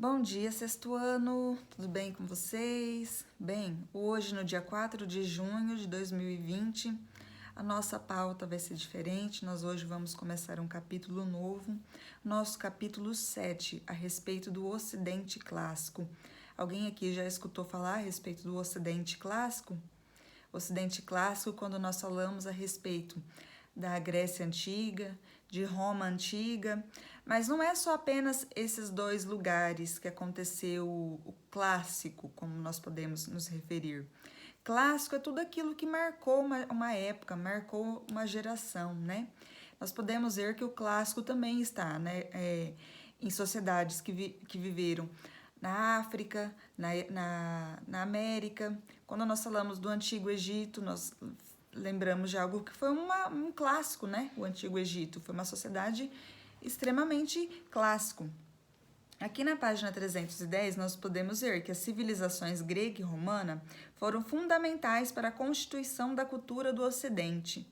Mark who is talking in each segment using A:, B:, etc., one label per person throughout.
A: Bom dia, sexto ano, tudo bem com vocês? Bem, hoje, no dia 4 de junho de 2020, a nossa pauta vai ser diferente. Nós hoje vamos começar um capítulo novo, nosso capítulo 7, a respeito do Ocidente Clássico. Alguém aqui já escutou falar a respeito do Ocidente Clássico? Ocidente Clássico, quando nós falamos a respeito da Grécia Antiga, de Roma Antiga, mas não é só apenas esses dois lugares que aconteceu o clássico, como nós podemos nos referir. Clássico é tudo aquilo que marcou uma época, marcou uma geração, né? Nós podemos ver que o clássico também está, né, em sociedades que viveram na África, na América. Quando nós falamos do Antigo Egito, nós lembramos de algo que foi um clássico, né? O Antigo Egito foi uma sociedade extremamente clássico. Aqui na página 310, nós podemos ver que as civilizações grega e romana foram fundamentais para a constituição da cultura do Ocidente.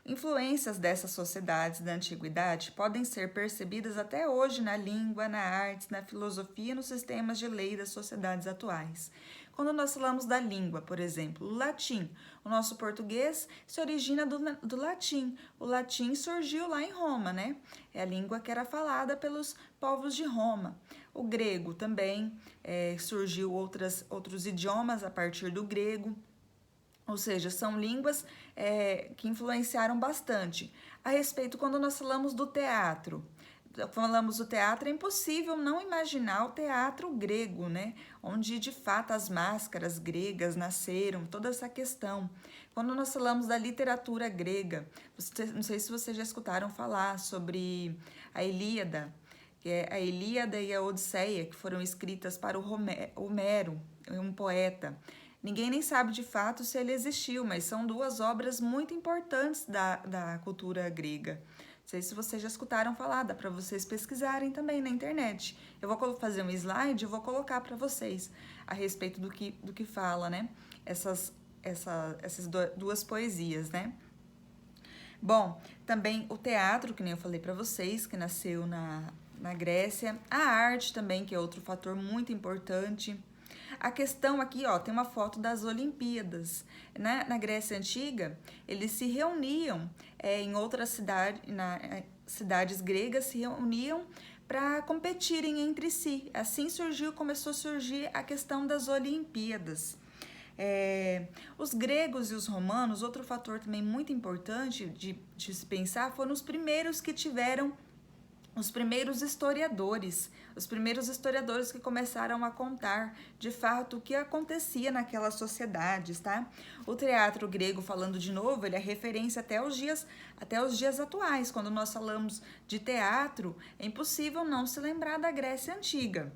A: Influências dessas sociedades da antiguidade podem ser percebidas até hoje na língua, na arte, na filosofia e nos sistemas de lei das sociedades atuais. Quando nós falamos da língua, por exemplo, o latim, o nosso português se origina do latim. O latim surgiu lá em Roma, né? É a língua que era falada pelos povos de Roma. O grego também surgiu outros idiomas a partir do grego. Ou seja, são línguas que influenciaram bastante. A respeito, quando nós falamos do teatro, é impossível não imaginar o teatro grego, né? Onde de fato as máscaras gregas nasceram, toda essa questão. Quando nós falamos da literatura grega, não sei se vocês já escutaram falar sobre a Ilíada, que é a Ilíada e a Odisseia, que foram escritas para o Homero, um poeta. Ninguém nem sabe de fato se ele existiu, mas são duas obras muito importantes da cultura grega. Não sei se vocês já escutaram falar, dá para vocês pesquisarem também na internet. Eu vou fazer um slide e vou colocar para vocês a respeito do que fala, né? Essas duas poesias, né? Bom, também o teatro, que nem eu falei para vocês, que nasceu na Grécia. A arte também, que é outro fator muito importante. A questão aqui, ó, tem uma foto das Olimpíadas. Na Grécia Antiga, eles se reuniam em outras cidades gregas, se reuniam para competirem entre si. Assim começou a surgir a questão das Olimpíadas. Os gregos e os romanos, outro fator também muito importante de se pensar, foram os primeiros que tiveram os primeiros historiadores que começaram a contar de fato o que acontecia naquelas sociedades, tá? O teatro grego, falando de novo, ele é referência até os dias atuais. Quando nós falamos de teatro, é impossível não se lembrar da Grécia Antiga.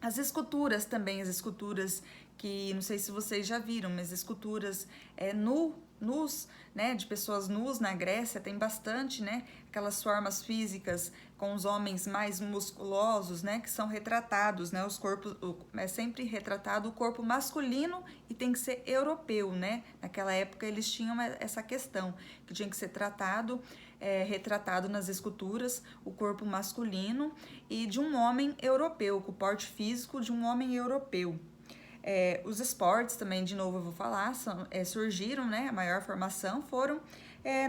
A: As esculturas também, as esculturas que, não sei se vocês já viram, mas esculturas nus, né, de pessoas nus na Grécia, tem bastante, né, aquelas formas físicas com os homens mais musculosos, né, que são retratados, né, os corpos, é sempre retratado o corpo masculino e tem que ser europeu, né, naquela época eles tinham essa questão, que tinha que ser retratado nas esculturas o corpo masculino e de um homem europeu, com o porte físico de um homem europeu. Os esportes também, de novo eu vou falar, surgiram, né, a maior formação foram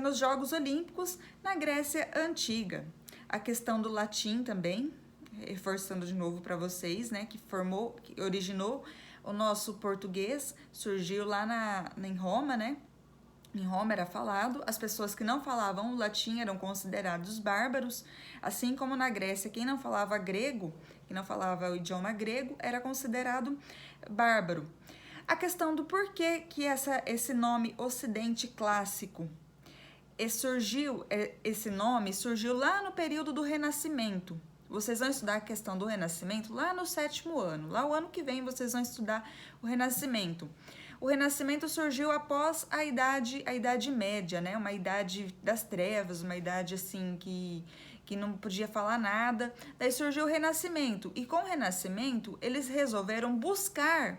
A: nos Jogos Olímpicos na Grécia Antiga. A questão do latim também, reforçando de novo para vocês, né, que originou o nosso português, surgiu lá em Roma, né? Em Roma era falado, as pessoas que não falavam o latim eram considerados bárbaros, assim como na Grécia, quem não falava grego, quem não falava o idioma grego, era considerado bárbaro. A questão do porquê que esse nome Ocidente Clássico esse nome surgiu lá no período do Renascimento. Vocês vão estudar a questão do Renascimento lá no 7º ano. Lá o ano que vem vocês vão estudar o Renascimento. O Renascimento surgiu após a Idade Média, né? Uma idade das trevas, uma idade assim que não podia falar nada. Daí surgiu o Renascimento. E com o Renascimento, eles resolveram buscar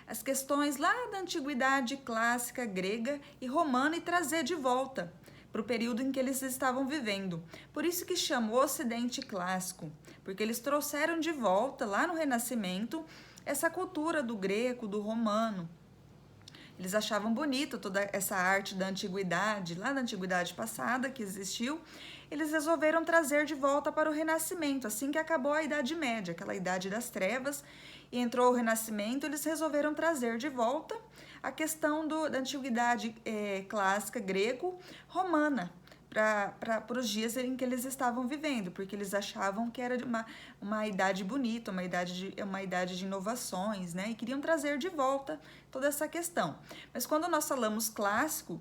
A: as questões lá da antiguidade clássica grega e romana e trazer de volta para o período em que eles estavam vivendo. Por isso que chamou Ocidente Clássico, porque eles trouxeram de volta, lá no Renascimento, essa cultura do greco, do romano. Eles achavam bonito toda essa arte da antiguidade, lá da antiguidade passada que existiu. Eles resolveram trazer de volta para o Renascimento, assim que acabou a Idade Média, aquela Idade das Trevas, e entrou o Renascimento, eles resolveram trazer de volta a questão da antiguidade clássica greco-romana para os dias em que eles estavam vivendo, porque eles achavam que era uma idade bonita, uma idade de inovações, né? E queriam trazer de volta toda essa questão. Mas quando nós falamos clássico,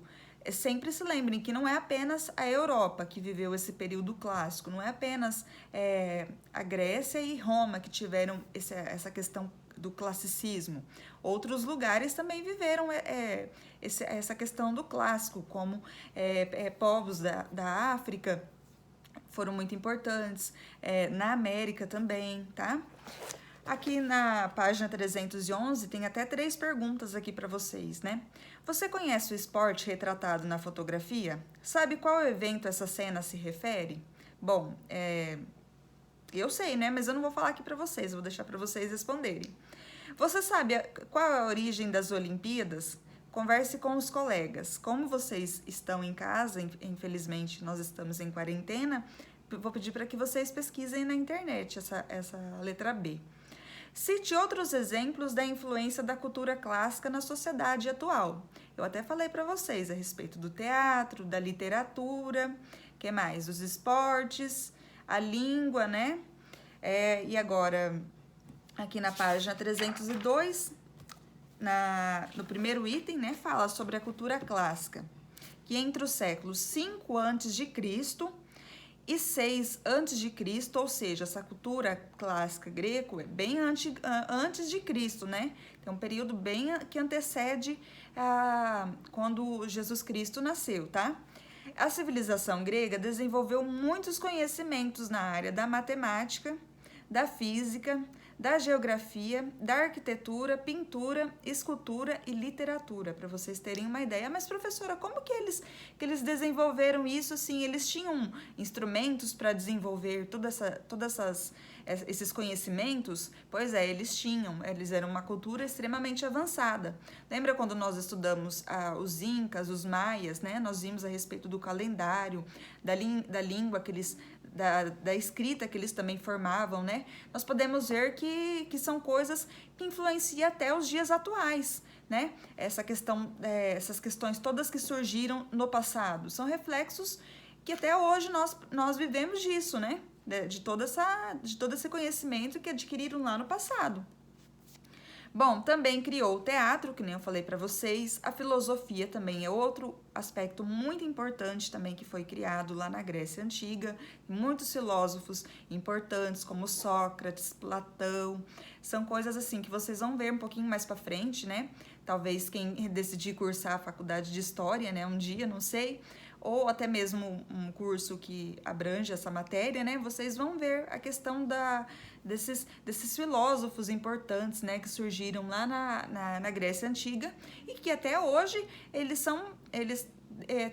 A: sempre se lembrem que não é apenas a Europa que viveu esse período clássico, não é apenas a Grécia e Roma que tiveram essa questão do classicismo. Outros lugares também viveram essa questão do clássico, como povos da África foram muito importantes, na América também, tá? Aqui na página 311 tem até 3 perguntas aqui para vocês, né? Você conhece o esporte retratado na fotografia? Sabe qual evento essa cena se refere? Bom, eu sei, né? Mas eu não vou falar aqui para vocês, eu vou deixar para vocês responderem. Você sabe qual é a origem das Olimpíadas? Converse com os colegas. Como vocês estão em casa, infelizmente nós estamos em quarentena, vou pedir para que vocês pesquisem na internet essa letra B. Cite outros exemplos da influência da cultura clássica na sociedade atual. Eu até falei para vocês a respeito do teatro, da literatura, que mais? Os esportes, a língua, né? E agora, aqui na página 302, no primeiro item, né, fala sobre a cultura clássica, que entre os séculos 5 a.C. e 6 a.C., ou seja, essa cultura clássica greco é bem antes de Cristo, né? Tem um período bem que antecede quando Jesus Cristo nasceu, tá? A civilização grega desenvolveu muitos conhecimentos na área da matemática, da física, da geografia, da arquitetura, pintura, escultura e literatura, para vocês terem uma ideia. Mas, professora, como que eles desenvolveram isso? Assim, eles tinham instrumentos para desenvolver esses conhecimentos? Pois é, eles eram uma cultura extremamente avançada. Lembra quando nós estudamos os incas, os maias, né? Nós vimos a respeito do calendário, da língua que eles... Da escrita que eles também formavam, né? Nós podemos ver que são coisas que influenciam até os dias atuais, né? Essas questões todas que surgiram no passado são reflexos que até hoje nós vivemos disso, né? De todo esse conhecimento que adquiriram lá no passado. Bom, também criou o teatro, que nem eu falei para vocês. A filosofia também é outro aspecto muito importante também que foi criado lá na Grécia Antiga. Muitos filósofos importantes, como Sócrates, Platão, são coisas assim que vocês vão ver um pouquinho mais para frente, né? Talvez quem decidir cursar a faculdade de História, né, um dia, não sei, ou até mesmo um curso que abrange essa matéria, né? Vocês vão ver a questão desses filósofos importantes, né, que surgiram lá na Grécia Antiga e que até hoje eles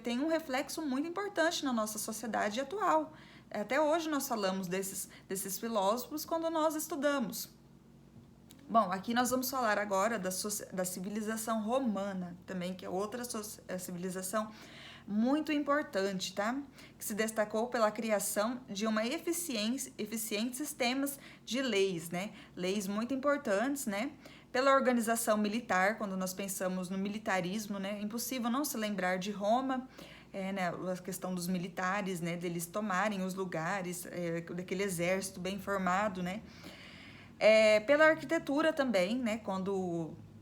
A: têm um reflexo muito importante na nossa sociedade atual. Até hoje nós falamos desses filósofos quando nós estudamos. Bom, aqui nós vamos falar agora da civilização romana também, que é outra civilização muito importante, tá? Que se destacou pela criação de uma eficientes sistemas de leis, né? Leis muito importantes, né? Pela organização militar, quando nós pensamos no militarismo, né? É impossível não se lembrar de Roma, né? A questão dos militares, né? Deles tomarem os lugares, daquele exército bem formado, né? Pela arquitetura também, né?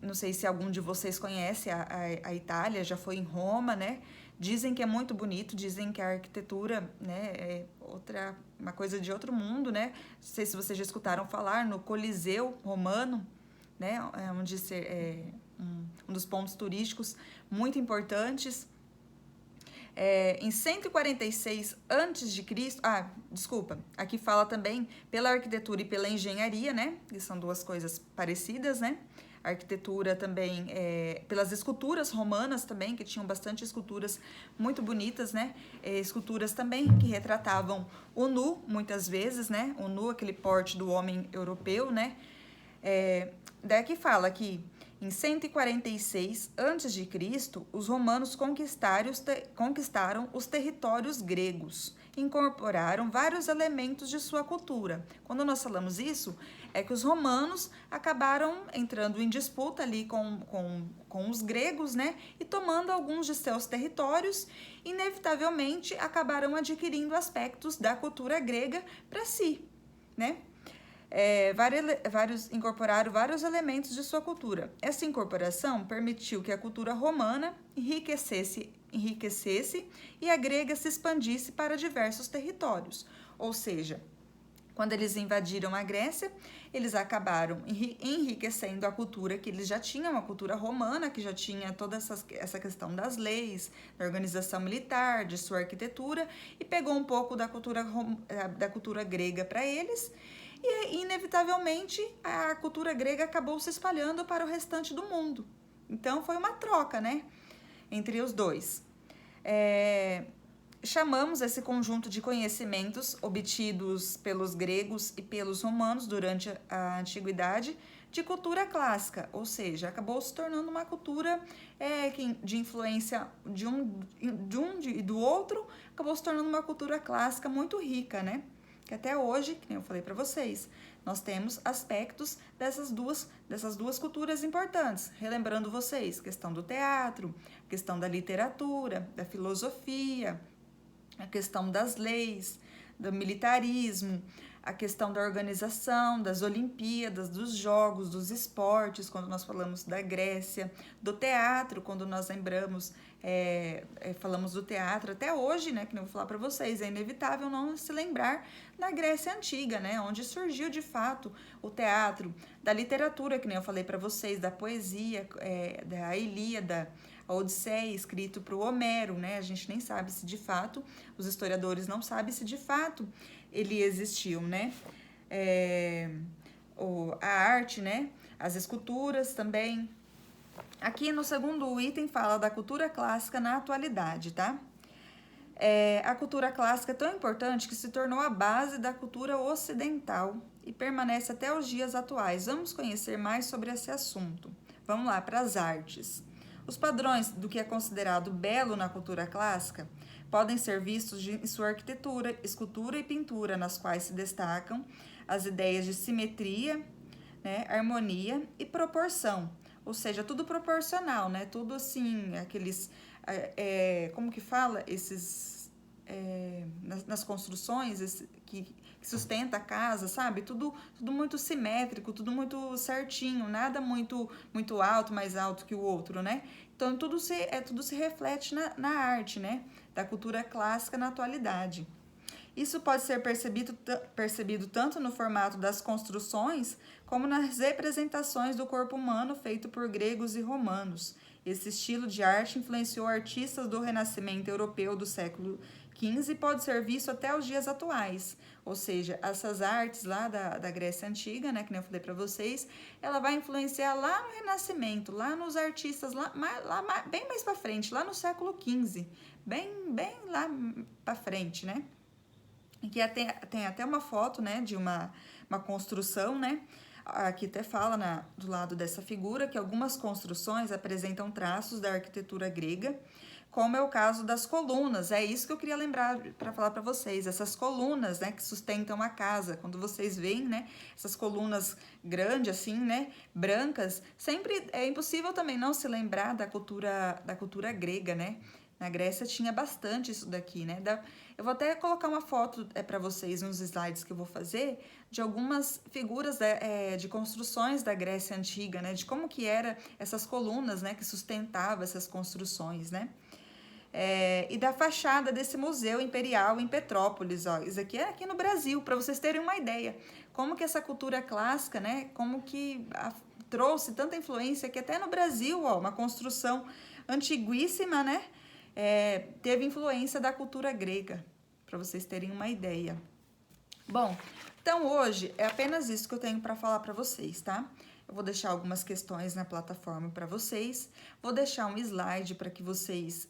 A: Não sei se algum de vocês conhece a Itália, já foi em Roma, né? Dizem que é muito bonito, dizem que a arquitetura, né, é uma coisa de outro mundo, né? Não sei se vocês já escutaram falar no Coliseu Romano, né? Onde é um dos pontos turísticos muito importantes. Em 146 a.C., desculpa, aqui fala também pela arquitetura e pela engenharia, né? Que são duas coisas parecidas, né? arquitetura também, pelas esculturas romanas também, que tinham bastante esculturas muito bonitas, né? Esculturas também que retratavam o nu, muitas vezes, né? O nu, aquele porte do homem europeu, né? Daí que fala que em 146 a.C., os romanos conquistaram os territórios gregos, incorporaram vários elementos de sua cultura. Quando nós falamos isso, é que os romanos acabaram entrando em disputa ali com os gregos, né? E tomando alguns de seus territórios, inevitavelmente acabaram adquirindo aspectos da cultura grega para si, né? Incorporaram vários elementos de sua cultura. Essa incorporação permitiu que a cultura romana enriquecesse e a grega se expandisse para diversos territórios. Ou seja, quando eles invadiram a Grécia, eles acabaram enriquecendo a cultura que eles já tinham, a cultura romana, que já tinha toda essa questão das leis, da organização militar, de sua arquitetura, e pegou um pouco da cultura grega para eles. E, inevitavelmente, a cultura grega acabou se espalhando para o restante do mundo. Então, foi uma troca, né, entre os dois. Chamamos esse conjunto de conhecimentos obtidos pelos gregos e pelos romanos durante a antiguidade de cultura clássica, ou seja, acabou se tornando uma cultura de influência de um e do outro, acabou se tornando uma cultura clássica muito rica, né? Que até hoje, como eu falei para vocês, nós temos aspectos dessas duas culturas importantes. Relembrando vocês, questão do teatro, questão da literatura, da filosofia, a questão das leis, do militarismo, a questão da organização, das Olimpíadas, dos jogos, dos esportes, quando nós falamos da Grécia, do teatro, quando nós lembramos, falamos do teatro, até hoje, né, que eu vou falar para vocês, é inevitável não se lembrar da Grécia Antiga, né, onde surgiu de fato o teatro, da literatura, que nem eu falei para vocês, da poesia, da Ilíada, a Odisseia, escrito para o Homero, né? A gente nem sabe se de fato, os historiadores não sabem se de fato ele existiu, né? A arte, né? As esculturas também. Aqui no segundo item fala da cultura clássica na atualidade, tá? A cultura clássica é tão importante que se tornou a base da cultura ocidental e permanece até os dias atuais. Vamos conhecer mais sobre esse assunto. Vamos lá, para as artes. Os padrões do que é considerado belo na cultura clássica podem ser vistos em sua arquitetura, escultura e pintura, nas quais se destacam as ideias de simetria, né, harmonia e proporção, ou seja, tudo proporcional, né, tudo assim, aqueles, como que fala, esses, nas construções, que sustenta a casa, sabe? Tudo muito simétrico, tudo muito certinho, nada muito alto, mais alto que o outro, né? Então, tudo se reflete na arte, né? Da cultura clássica na atualidade. Isso pode ser percebido tanto no formato das construções, como nas representações do corpo humano feito por gregos e romanos. Esse estilo de arte influenciou artistas do Renascimento europeu do século XV e pode ser visto até os dias atuais. Ou seja, essas artes lá da Grécia Antiga, né, que nem eu falei para vocês, ela vai influenciar lá no Renascimento, lá nos artistas, bem mais para frente, lá no século XV, bem lá para frente, né? Que tem até uma foto, né, de uma construção, né? Aqui até fala do lado dessa figura que algumas construções apresentam traços da arquitetura grega, como é o caso das colunas. É isso que eu queria lembrar para falar para vocês, essas colunas, né, que sustentam a casa. Quando vocês veem, né, essas colunas grandes assim, né, brancas, sempre é impossível também não se lembrar da cultura grega, né? Na Grécia tinha bastante isso daqui, né? Eu vou até colocar uma foto para vocês nos slides que eu vou fazer de algumas figuras de construções da Grécia Antiga, né? De como que era essas colunas, né? Que sustentavam essas construções, né? E da fachada desse museu imperial em Petrópolis, ó. Isso aqui é aqui no Brasil, para vocês terem uma ideia. Como que essa cultura clássica, né? Como que trouxe tanta influência que até no Brasil, ó, uma construção antiguíssima, né? Teve influência da cultura grega, para vocês terem uma ideia. Bom, então hoje é apenas isso que eu tenho para falar para vocês, tá? Eu vou deixar algumas questões na plataforma para vocês. Vou deixar um slide para que vocês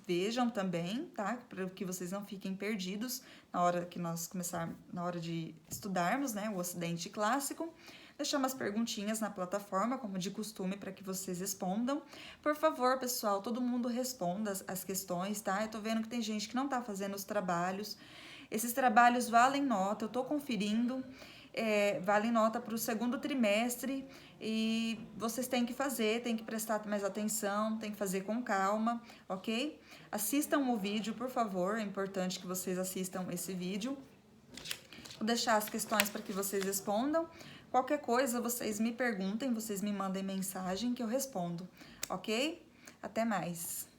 A: vejam também, tá? Para que vocês não fiquem perdidos na hora que nós começarmos, na hora de estudarmos, né, o Ocidente Clássico. Deixar umas perguntinhas na plataforma, como de costume, para que vocês respondam. Por favor, pessoal, todo mundo responda as questões, tá? Eu tô vendo que tem gente que não tá fazendo os trabalhos. Esses trabalhos valem nota, eu tô conferindo, valem nota para o segundo trimestre e vocês têm que fazer, têm que prestar mais atenção, têm que fazer com calma, ok? Assistam o vídeo, por favor, é importante que vocês assistam esse vídeo. Vou deixar as questões para que vocês respondam. Qualquer coisa, vocês me perguntem, vocês me mandem mensagem que eu respondo, ok? Até mais!